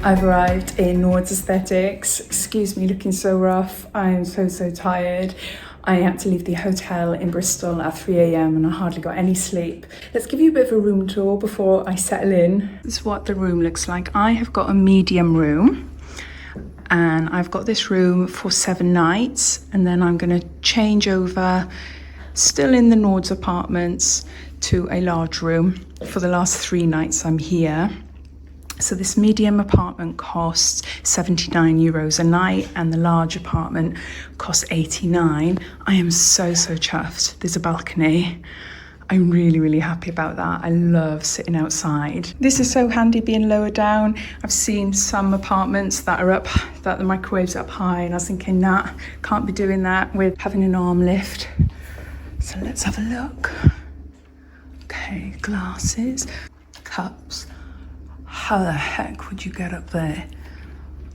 I've arrived in Nordesthetics. Excuse me looking so rough. I am so tired. I had to leave the hotel in Bristol at 3 a.m. and I hardly got any sleep. Let's give you a bit of a room tour before I settle in. This is what the room looks like. I have got a medium room and I've got this room for 7 nights, and then I'm going to change over, still in the Nords apartments, to a large room for the last 3 nights I'm here. So this medium apartment costs €79 a night and the large apartment costs 89. I am so chuffed. There's a balcony. I'm really happy about that. I love sitting outside. This is so handy being lower down. I've seen some apartments that are up, that the microwave's up high, and I was thinking, nah, can't be doing that with having an arm lift. So let's have a look. Okay, glasses, cups. How the heck would you get up there?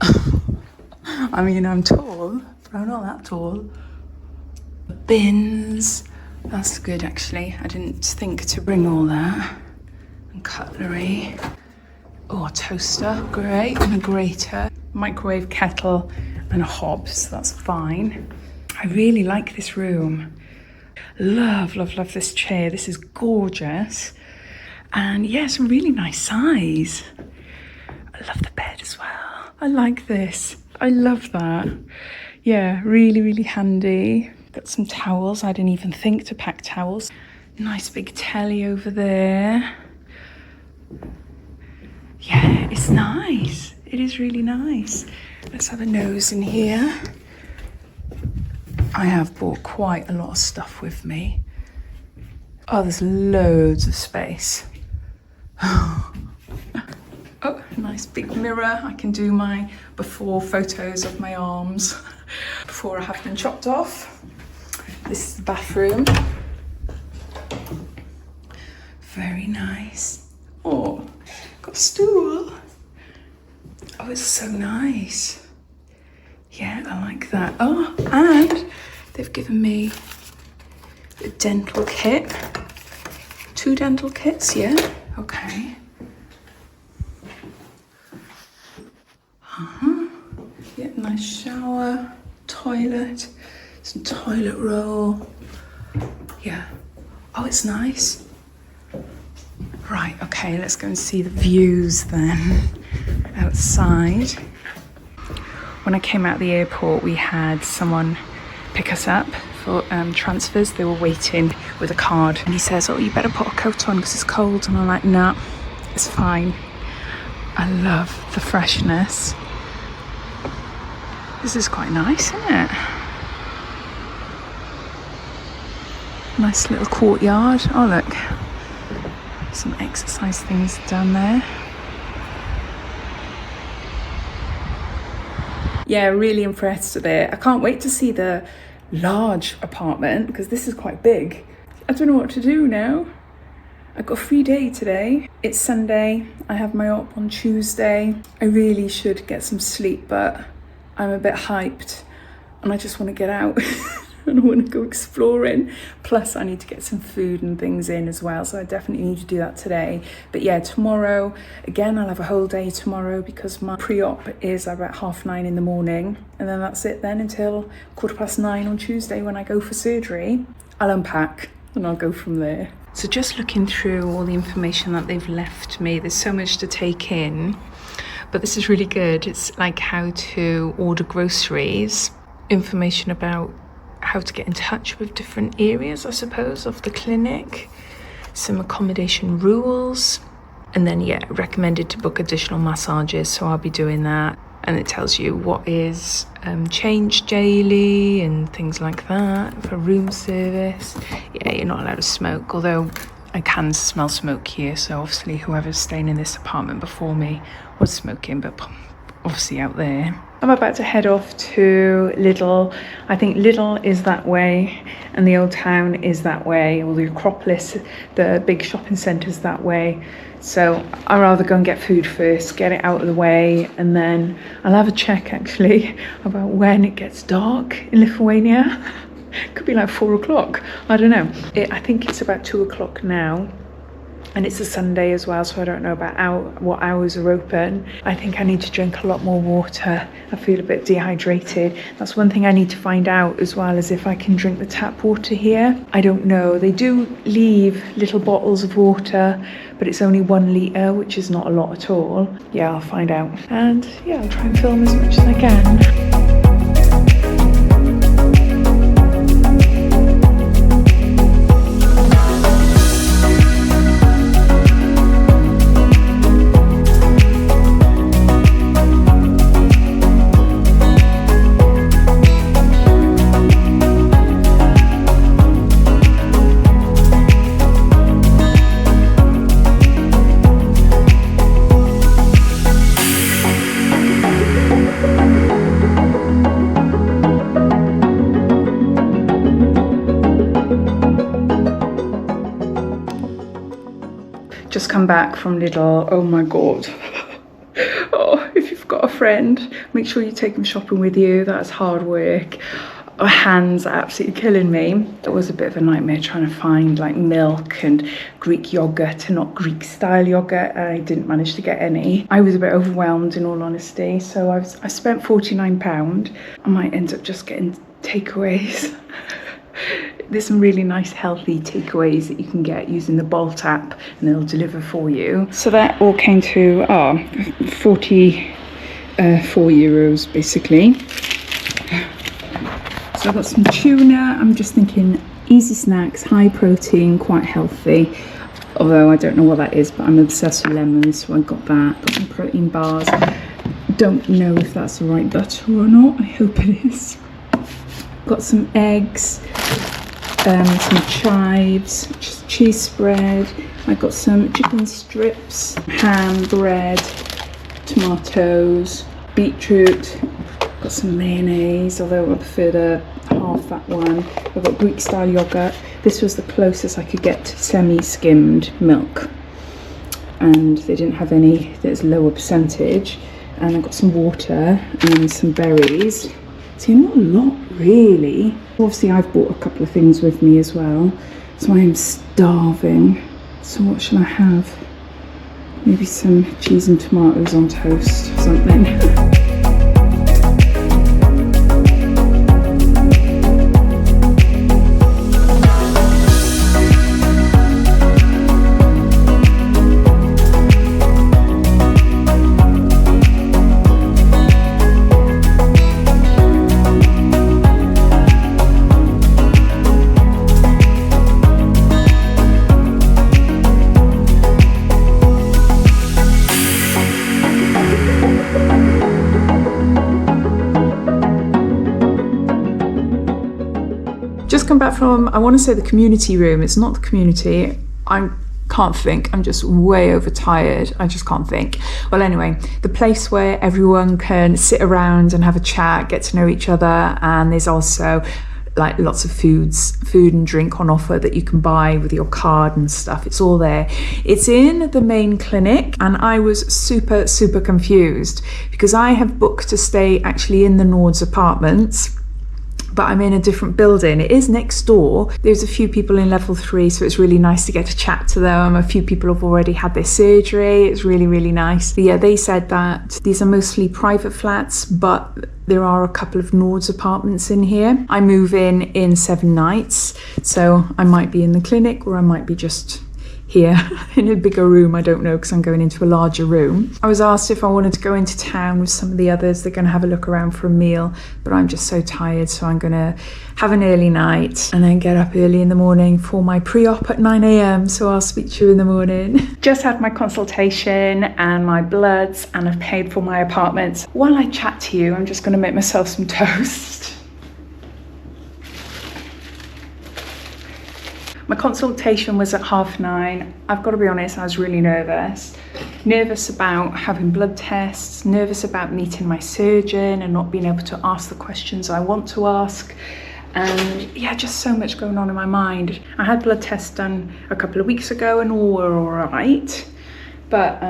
I mean, I'm tall, but I'm not that tall. Bins, that's good actually. I didn't think to bring all that. And cutlery. Oh, a toaster, great, and a grater. Microwave kettle and a hob, so that's fine. I really like this room. Love this chair. This is gorgeous. And yeah, it's a really nice size. I love the bed as well. I like this. I love that. Yeah, really handy. Got some towels. I didn't even think to pack towels. Nice big telly over there. Yeah, it's nice. It is really nice. Let's have a nose in here. I have brought quite a lot of stuff with me. Oh, there's loads of space. Oh, nice big mirror. I can do my before photos of my arms before I have them chopped off. This is the bathroom. Very nice. Oh, got a stool. Oh, it's so nice. Yeah, I like that. Oh, and they've given me a dental kit. 2 dental kits, yeah? Okay. Yeah, nice shower, toilet, some toilet roll. Yeah. Oh, it's nice. Right, okay, let's go and see the views then outside. When I came out of the airport, we had someone pick us up for transfers. They were waiting with a card, and he says, oh, you better put a coat on because it's cold. And I'm like, nah, it's fine. I love the freshness. This is quite nice, isn't it? Nice little courtyard. Oh, look, some exercise things down there. Yeah, really impressed with it. I can't wait to see the large apartment because this is quite big. I don't know what to do now. I've got a free day today. It's Sunday. I have my op on Tuesday. I really should get some sleep, but I'm a bit hyped and I just want to get out. And I want to go exploring. Plus I need to get some food and things in as well, so I definitely need to do that today. But yeah, tomorrow, again, I'll have a whole day tomorrow because my pre-op is about 9:30 in the morning, and then that's it then until 9:15 on Tuesday when I go for surgery. I'll unpack and I'll go from there. So just looking through all the information that they've left me, there's so much to take in, but this is really good. It's like how to order groceries, information about how to get in touch with different areas, I suppose, of the clinic, some accommodation rules, and then yeah, recommended to book additional massages, so I'll be doing that. And it tells you what is changed daily and things like that for room service. Yeah, you're not allowed to smoke, although I can smell smoke here, so obviously whoever's staying in this apartment before me was smoking, but obviously out there. I'm about to head off to Lidl. I think Lidl is that way and the Old Town is that way, or the Acropolis, the big shopping centre's that way. So I'd rather go and get food first, get it out of the way, and then I'll have a check actually about when it gets dark in Lithuania. Could be like 4 o'clock, I don't know. I think it's about 2 o'clock now. And it's a Sunday as well, so I don't know about what hours are open. I think I need to drink a lot more water. I feel a bit dehydrated. That's one thing I need to find out as well, is if I can drink the tap water here. I don't know. They do leave little bottles of water, but it's only 1 litre, which is not a lot at all. Yeah, I'll find out. And yeah, I'll try and film as much as I can. Just come back from Lidl. Oh my god. Oh, if you've got a friend, make sure you take them shopping with you. That's hard work. My hands are absolutely killing me. It was a bit of a nightmare trying to find like milk and Greek yogurt and not Greek style yogurt. I didn't manage to get any. I was a bit overwhelmed in all honesty. So I spent £49. I might end up just getting takeaways. There's some really nice healthy takeaways that you can get using the Bolt app, and they'll deliver for you. So that all came to 44 euros basically. So I've got some tuna. I'm just thinking easy snacks, high protein, quite healthy. Although I don't know what that is, but I'm obsessed with lemons, so I got that. Got some protein bars. Don't know if that's the right butter or not. I hope it is. Got some eggs. Some chives, just cheese spread. I got some chicken strips, ham, bread, tomatoes, beetroot. Got some mayonnaise, although I prefer the half-fat one. I've got Greek style yogurt. This was the closest I could get to semi-skimmed milk, and they didn't have any that's lower percentage. And I got some water and some berries. See, not a lot really. Obviously I've bought a couple of things with me as well, so I am starving. So what shall I have? Maybe some cheese and tomatoes on toast or something. Come back from, I want to say the community room. It's not the community. I can't think. I'm just way overtired. I just can't think. Well, anyway, the place where everyone can sit around and have a chat, get to know each other, and there's also like lots of food and drink on offer that you can buy with your card and stuff. It's all there. It's in the main clinic, and I was super confused because I have booked to stay actually in the Nord's apartments, but I'm in a different building. It is next door. There's a few people in level 3, so it's really nice to get to chat to them. A few people have already had their surgery. It's really nice. But yeah, they said that these are mostly private flats, but there are a couple of Nord's apartments in here. I move in 7 nights, so I might be in the clinic or I might be just here in a bigger room. I don't know, because I'm going into a larger room. I was asked if I wanted to go into town with some of the others. They're going to have a look around for a meal, but I'm just so tired, so I'm going to have an early night and then get up early in the morning for my pre-op at 9 a.m. So I'll speak to you in the morning. Just had my consultation and my bloods, and I've paid for my apartments. While I chat to you, I'm just going to make myself some toast. My consultation was at 9:30. I've got to be honest, I was really nervous. Nervous about having blood tests, nervous about meeting my surgeon and not being able to ask the questions I want to ask. And yeah, just so much going on in my mind. I had blood tests done a couple of weeks ago and all were all right. But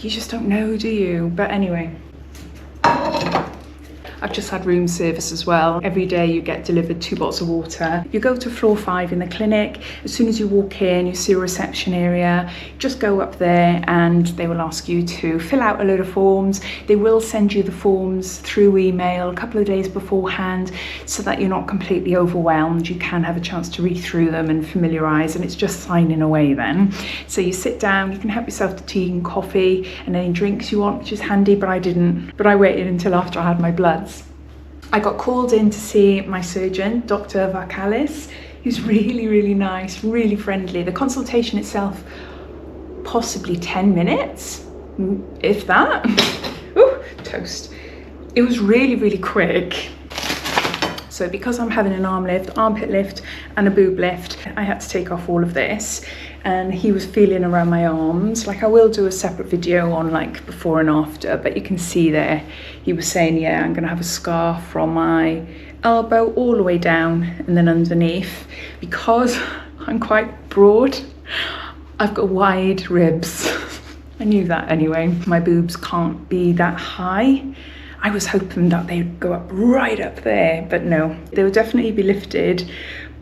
you just don't know, do you? But anyway, I've just had room service as well. Every day you get delivered 2 bottles of water. You go to floor 5 in the clinic. As soon as you walk in, you see a reception area. Just go up there and they will ask you to fill out a load of forms. They will send you the forms through email a couple of days beforehand so that you're not completely overwhelmed. You can have a chance to read through them and familiarise, and it's just signing away then. So you sit down, you can help yourself to tea and coffee and any drinks you want, which is handy, but I didn't. But I waited until after I had my bloods. I got called in to see my surgeon, Dr. Varkalis. He's really, really nice, really friendly. The consultation itself, possibly 10 minutes, if that. Ooh, toast. It was really, really quick. So because I'm having an arm lift, armpit lift and a boob lift, I had to take off all of this. And he was feeling around my arms. Like, I will do a separate video on like before and after, but you can see there, he was saying, yeah, I'm gonna have a scar from my elbow all the way down and then underneath. Because I'm quite broad, I've got wide ribs. I knew that anyway. My boobs can't be that high. I was hoping that they'd go up right up there, but no, they will definitely be lifted,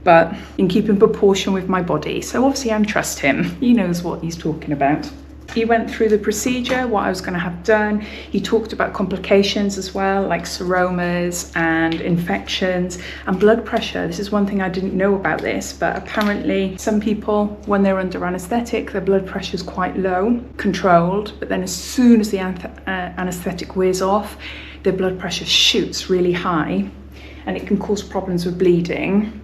but in keeping proportion with my body. So obviously I trust him. He knows what he's talking about. He went through the procedure, what I was going to have done. He talked about complications as well, like seromas and infections and blood pressure. This is one thing I didn't know about this, but apparently some people, when they're under anaesthetic, their blood pressure is quite low, controlled, but then as soon as the anaesthetic wears off, their blood pressure shoots really high and it can cause problems with bleeding.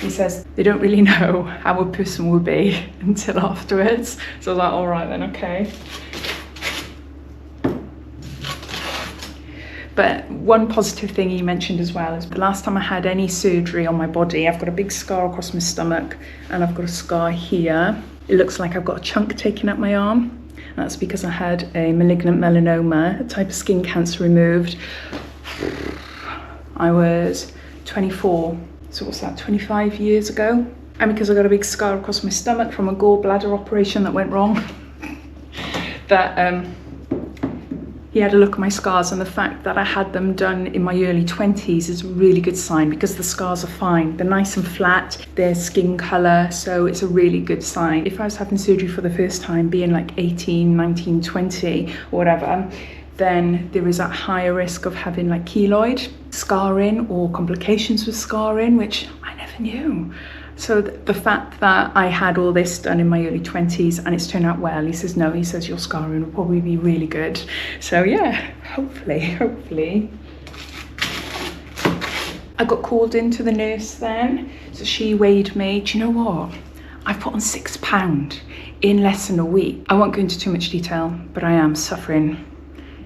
He says they don't really know how a person will be until afterwards. So I was like, all right then, okay. But one positive thing he mentioned as well is the last time I had any surgery on my body, I've got a big scar across my stomach and I've got a scar here. It looks like I've got a chunk taken up my arm. That's because I had a malignant melanoma, a type of skin cancer removed. I was 24. So what's that, 25 years ago? And because I got a big scar across my stomach from a gallbladder operation that went wrong, that he had a look at my scars, and the fact that I had them done in my early 20s is a really good sign because the scars are fine. They're nice and flat, they're skin colour, so it's a really good sign. If I was having surgery for the first time, being like 18, 19, 20 or whatever, then there is that higher risk of having like keloid scarring or complications with scarring, which I never knew. So the fact that I had all this done in my early 20s and it's turned out well, he says, no, he says your scarring will probably be really good. So yeah, hopefully. I got called into the nurse then, so she weighed me. Do you know what? I've put on £6 in less than a week. I won't go into too much detail, but I am suffering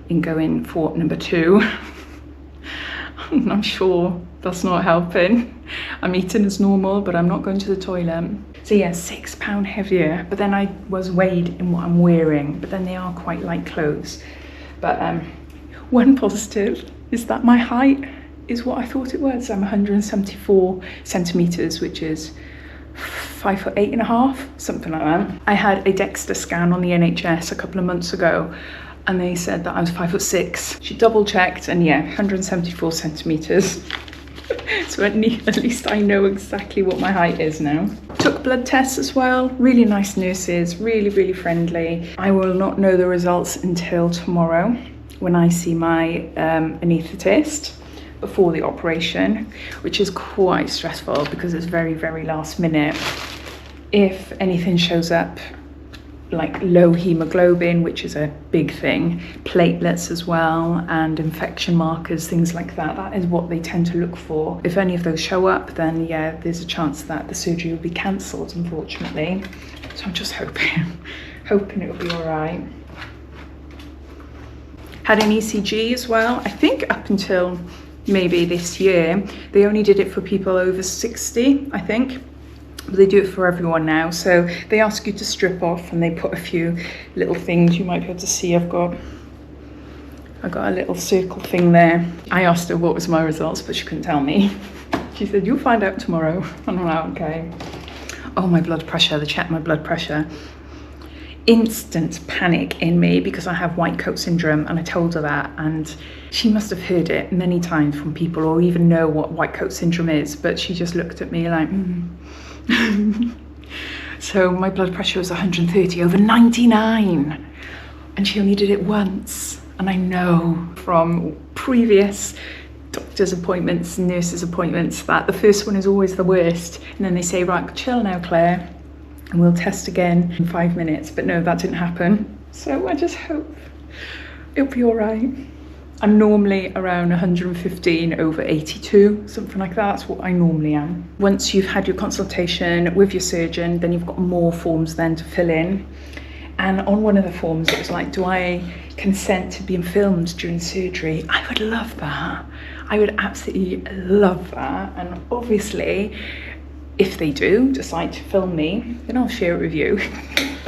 in going for number 2. I'm sure that's not helping. I'm eating as normal, but I'm not going to the toilet. So yeah, £6 heavier, but then I was weighed in what I'm wearing, but then they are quite light clothes. But one positive is that my height is what I thought it was. I'm 174 centimetres, which is 5'8.5", something like that. I had a DEXA scan on the NHS a couple of months ago, and they said that I was 5'6". She double checked, and yeah, 174 centimetres. So at least I know exactly what my height is now. Took blood tests as well. Really nice nurses, really friendly. I will not know the results until tomorrow when I see my anaesthetist before the operation, which is quite stressful because it's very last minute. If anything shows up, like low hemoglobin, which is a big thing, platelets as well, and infection markers, things like that. That is what they tend to look for. If any of those show up, then yeah, there's a chance that the surgery will be cancelled, unfortunately. So I'm just hoping it'll be all right. Had an ECG as well. I think up until maybe this year, they only did it for people over 60, I think. They do it for everyone now, so they ask you to strip off and they put a few little things. You might be able to see I've got a little circle thing there. I asked her what was my results, but she couldn't tell me. She said, you'll find out tomorrow. And I'm like, okay. Oh, my blood pressure, they checked my blood pressure. instant panic in me because I have white coat syndrome, and I told her that, and she must have heard it many times from people or even know what white coat syndrome is, but she just looked at me like, So my blood pressure was 130 over 99, and she only did it once. And I know from previous doctor's appointments, nurses' appointments, that the first one is always the worst, and then they say, right, chill now, Claire, and we'll test again in 5 minutes. But no, that didn't happen. So I just hope it'll be all right. I'm normally around 115 over 82, something like that. That's what I normally am. Once you've had your consultation with your surgeon, then you've got more forms then to fill in. And on one of the forms, it was like, do I consent to being filmed during surgery? I would love that. I would absolutely love that. And obviously, if they do decide to film me, then I'll share it with you.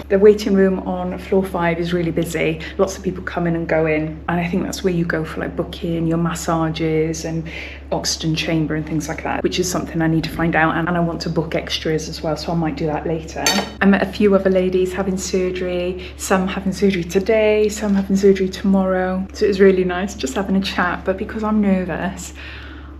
The waiting room on floor 5 is really busy. Lots of people come in and go in. And I think that's where you go for like booking your massages and oxygen chamber and things like that, which is something I need to find out. And I want to book extras as well, so I might do that later. I met a few other ladies having surgery, some having surgery today, some having surgery tomorrow. So it was really nice just having a chat. But because I'm nervous,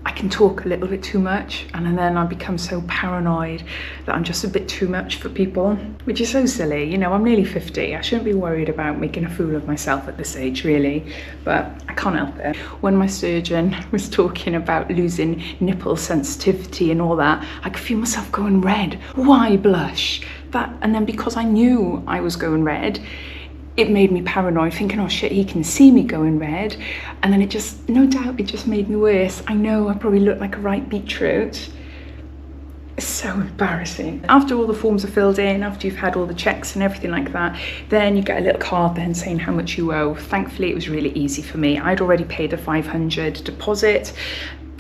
I can talk a little bit too much, and then I become so paranoid that I'm just a bit too much for people, which is so silly. You know, I'm nearly 50. I shouldn't be worried about making a fool of myself at this age, really, but I can't help it. When my surgeon was talking about losing nipple sensitivity and all that, I could feel myself going red. Why blush? And then because I knew I was going red, it made me paranoid, thinking, oh shit, he can see me going red. And then it just, no doubt, it just made me worse. I know I probably look like a ripe beetroot. It's so embarrassing. After all the forms are filled in, after you've had all the checks and everything like that, then you get a little card then saying how much you owe. Thankfully, it was really easy for me. I'd already paid a 500 deposit.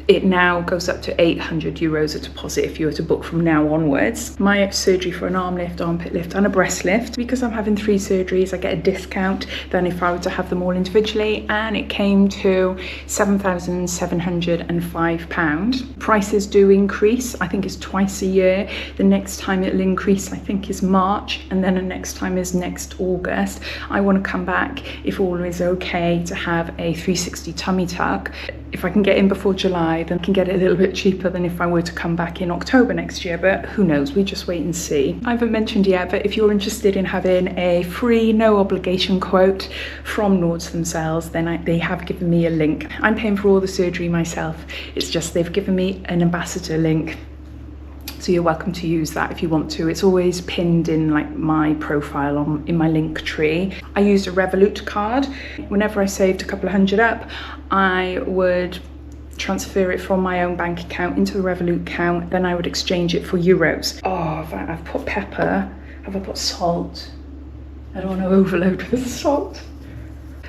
It now goes up to 800 euros a deposit if you were to book from now onwards. My surgery for an arm lift, armpit lift and a breast lift, because I'm having 3 surgeries, I get a discount than if I were to have them all individually, and it came to £7,705. Prices do increase. I think it's twice a year. The next time it'll increase, I think, is March, and then the next time is next August. I want to come back, if all is okay, to have a 360 tummy tuck. If I can get in before July, then I can get it a little bit cheaper than if I were to come back in October next year, but who knows, we just wait and see. I haven't mentioned yet, but if you're interested in having a free, no obligation quote from Nords themselves, then they have given me a link. I'm paying for all the surgery myself. It's just they've given me an ambassador link. So you're welcome to use that if you want to. It's always pinned in like my profile in my link tree. I used a Revolut card. Whenever I saved a couple of hundred up, I would transfer it from my own bank account into the Revolut account. Then I would exchange it for euros. Oh, I've put pepper. Have I put salt? I don't want to overload with salt.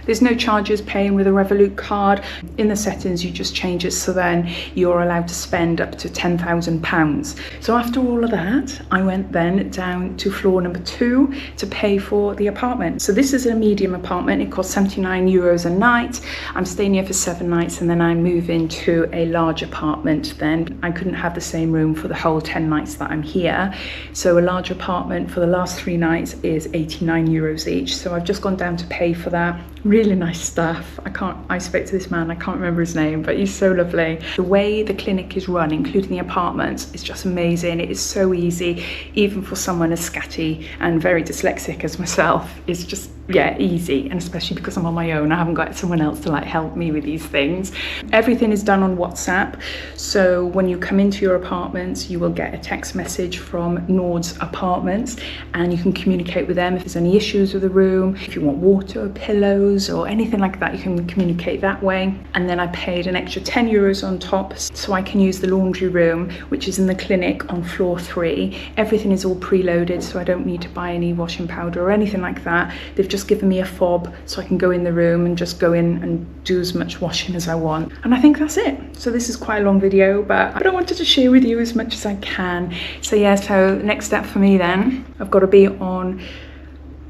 There's no charges paying with a Revolut card. In the settings, you just change it so then you're allowed to spend up to £10,000. So after all of that, I went then down to floor number 2 to pay for the apartment. So this is a medium apartment. It costs 79 euros a night. I'm staying here for 7 nights, and then I move into a large apartment. Then I couldn't have the same room for the whole 10 nights that I'm here. So a large apartment for the last 3 nights is 89 euros each. So I've just gone down to pay for that. Really nice stuff. I spoke to this man, I can't remember his name, but he's so lovely. The way the clinic is run, including the apartments, is just amazing. It is so easy, even for someone as scatty and very dyslexic as myself. It's just, yeah, easy. And especially because I'm on my own, I haven't got someone else to like help me with these things. Everything is done on WhatsApp. So when you come into your apartments, you will get a text message from Nord's Apartments, and you can communicate with them if there's any issues with the room, if you want water or pillows or anything like that, you can communicate that way. And then I paid an extra 10 euros on top so I can use the laundry room, which is in the clinic on floor 3. Everything is all preloaded, so I don't need to buy any washing powder or anything like that. They've just given me a fob so I can go in the room and just go in and do as much washing as I want. And I think that's it. So this is quite a long video, but I wanted to share with you as much as I can. So yeah, so next step for me then, I've got to be on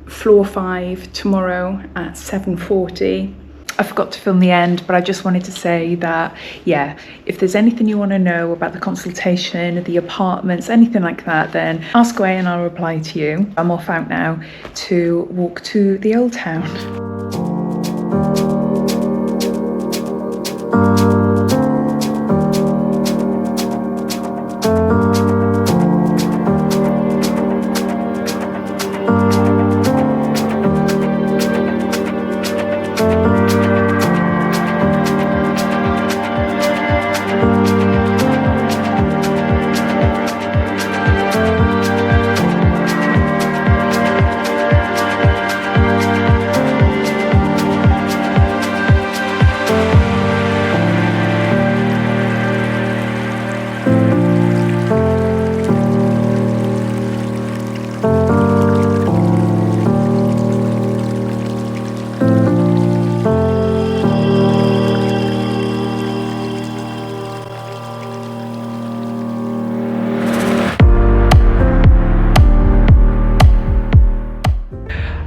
floor 5 tomorrow at 7:40. I forgot to film the end, but I just wanted to say that, yeah, if there's anything you want to know about the consultation, the apartments, anything like that, then ask away and I'll reply to you. I'm off out now to walk to the old town.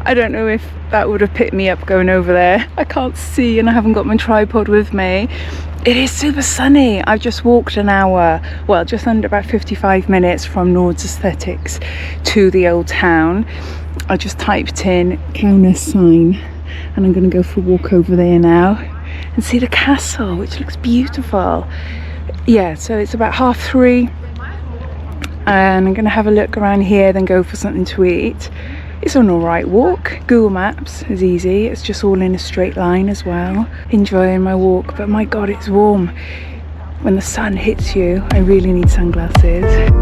I don't know if that would have picked me up going over there. I can't see and I haven't got my tripod with me. It is super sunny. I've just walked an hour, well, just under about 55 minutes from Nordesthetics to the old town. I just typed in Kaunas sign and I'm going to go for a walk over there now and see the castle, which looks beautiful. Yeah, so it's about 3:30 and I'm going to have a look around here, then go for something to eat. It's an alright walk. Google Maps is easy. It's just all in a straight line as well. Enjoying my walk, but my God, it's warm. When the sun hits you, I really need sunglasses.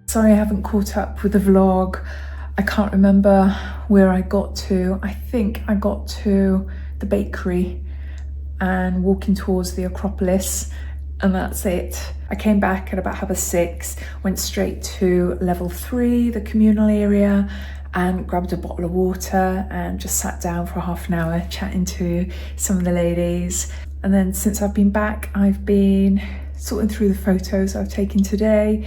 Sorry I haven't caught up with the vlog. I can't remember where I got to. I think I got to the bakery and walking towards the Acropolis, and that's it. I came back at about 6:30, went straight to level 3, the communal area, and grabbed a bottle of water and just sat down for half an hour chatting to some of the ladies. And then since I've been back, I've been sorting through the photos I've taken today.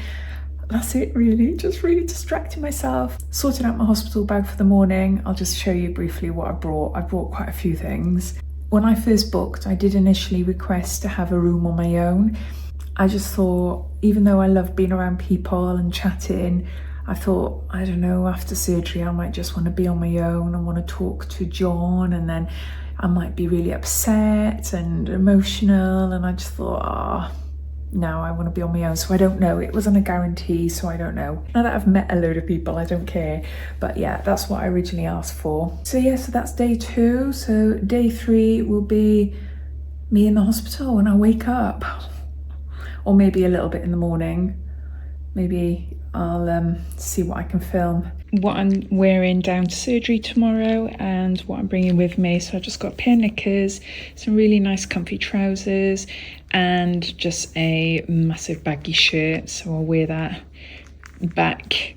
That's it really, just really distracting myself. Sorting out my hospital bag for the morning. I'll just show you briefly what I brought. I brought quite a few things. When I first booked, I did initially request to have a room on my own. I just thought, even though I love being around people and chatting, I thought, I don't know, after surgery, I might just want to be on my own. I want to talk to John, and then I might be really upset and emotional. And I just thought, no, I want to be on my own. So I don't know. It wasn't a guarantee, so I don't know. Now that I've met a load of people, I don't care. But yeah, that's what I originally asked for. So yeah, so that's day 2. So day 3 will be me in the hospital when I wake up. Or maybe a little bit in the morning. Maybe I'll see what I can film. What I'm wearing down to surgery tomorrow and what I'm bringing with me. So I just got a pair of knickers, some really nice comfy trousers, and just a massive baggy shirt. So I'll wear that back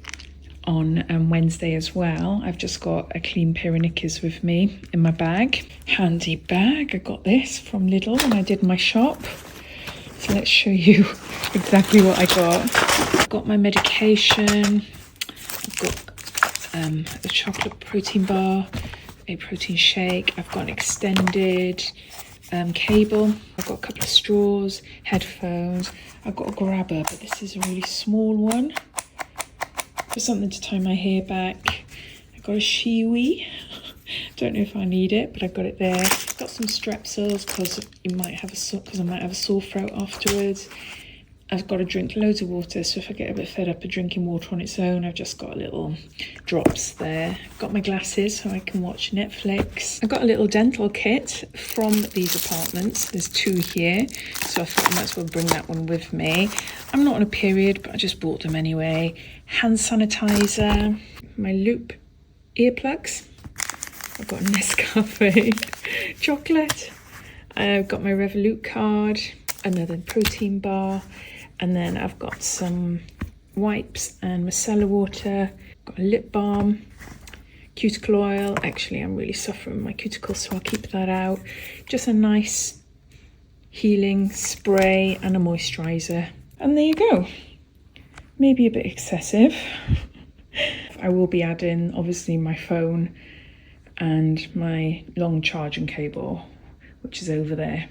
on Wednesday as well. I've just got a clean pair of knickers with me in my bag. Handy bag. I got this from Lidl when I did my shop. So let's show you exactly what I got. I've got my medication. I've got a chocolate protein bar, a protein shake. I've got an extended cable. I've got a couple of straws, headphones. I've got a grabber, but this is a really small one for something to tie my hair back. I've got a shiwi. Don't know if I need it, but I've got it there. Got some strepsils because I might have a sore throat afterwards. I've got to drink loads of water, so if I get a bit fed up of drinking water on its own, I've just got little drops there. I've got my glasses so I can watch Netflix. I've got a little dental kit from these apartments. There's 2 here, so I thought I might as well bring that one with me. I'm not on a period, but I just bought them anyway. Hand sanitizer, my loop earplugs. I've got a Nescafe chocolate. I've got my Revolut card, another protein bar. And then I've got some wipes and micellar water, got a lip balm, cuticle oil. Actually, I'm really suffering with my cuticles, so I'll keep that out. Just a nice healing spray and a moisturiser. And there you go. Maybe a bit excessive. I will be adding, obviously, my phone and my long charging cable, which is over there.